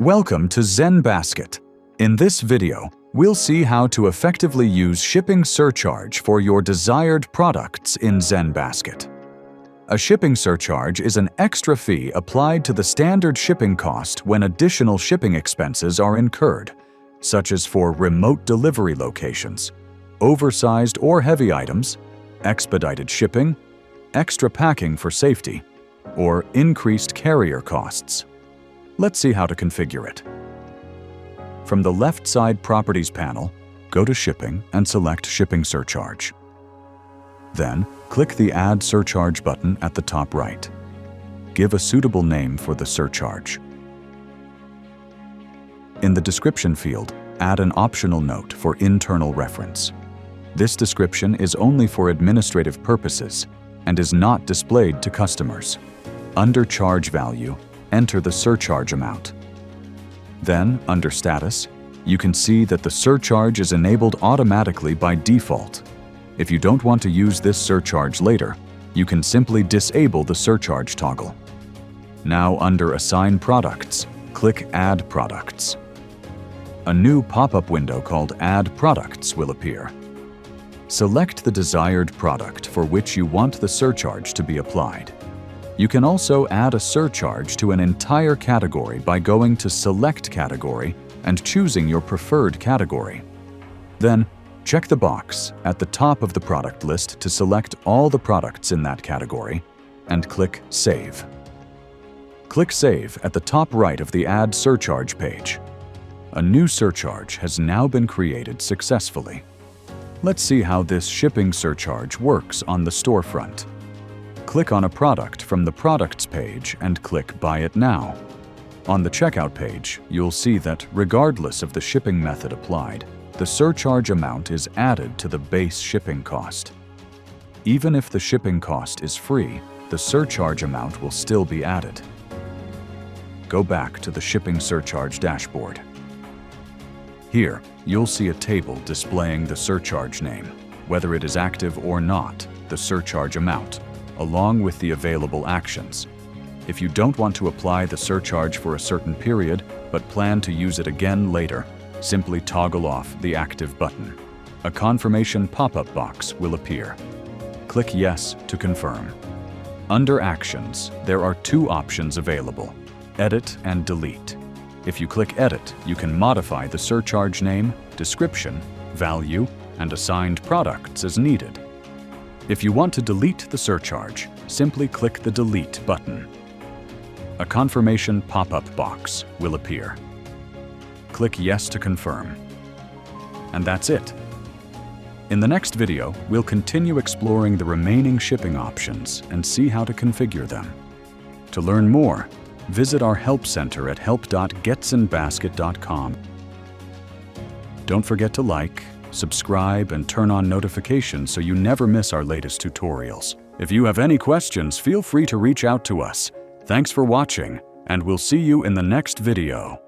Welcome to ZenBasket. In this video, we'll see how to effectively use shipping surcharge for your desired products in ZenBasket. A shipping surcharge is an extra fee applied to the standard shipping cost when additional shipping expenses are incurred, such as for remote delivery locations, oversized or heavy items, expedited shipping, extra packing for safety, or increased carrier costs. Let's see how to configure it. From the left side Properties panel, go to Shipping and select Shipping Surcharge. Then, click the Add Surcharge button at the top right. Give a suitable name for the surcharge. In the description field, add an optional note for internal reference. This description is only for administrative purposes and is not displayed to customers. Under Charge Value, enter the surcharge amount. Then, under Status, you can see that the surcharge is enabled automatically by default. If you don't want to use this surcharge later, you can simply disable the surcharge toggle. Now, under Assign Products, click Add Products. A new pop-up window called Add Products will appear. Select the desired product for which you want the surcharge to be applied. You can also add a surcharge to an entire category by going to Select Category and choosing your preferred category. Then, check the box at the top of the product list to select all the products in that category and click Save. Click Save at the top right of the Add Surcharge page. A new surcharge has now been created successfully. Let's see how this shipping surcharge works on the storefront. Click on a product from the Products page and click Buy It Now. On the Checkout page, you'll see that regardless of the shipping method applied, the surcharge amount is added to the base shipping cost. Even if the shipping cost is free, the surcharge amount will still be added. Go back to the shipping surcharge dashboard. Here, you'll see a table displaying the surcharge name, whether it is active or not, the surcharge amount, along with the available actions. If you don't want to apply the surcharge for a certain period, but plan to use it again later, simply toggle off the Active button. A confirmation pop-up box will appear. Click Yes to confirm. Under Actions, there are two options available: Edit and Delete. If you click Edit, you can modify the surcharge name, description, value, and assigned products as needed. If you want to delete the surcharge, simply click the Delete button. A confirmation pop-up box will appear. Click Yes to confirm. And that's it. In the next video, we'll continue exploring the remaining shipping options and see how to configure them. To learn more, visit our Help Center at help.getzenbasket.com. Don't forget to like, subscribe, and turn on notifications so you never miss our latest tutorials. If you have any questions, feel free to reach out to us. Thanks for watching, and we'll see you in the next video.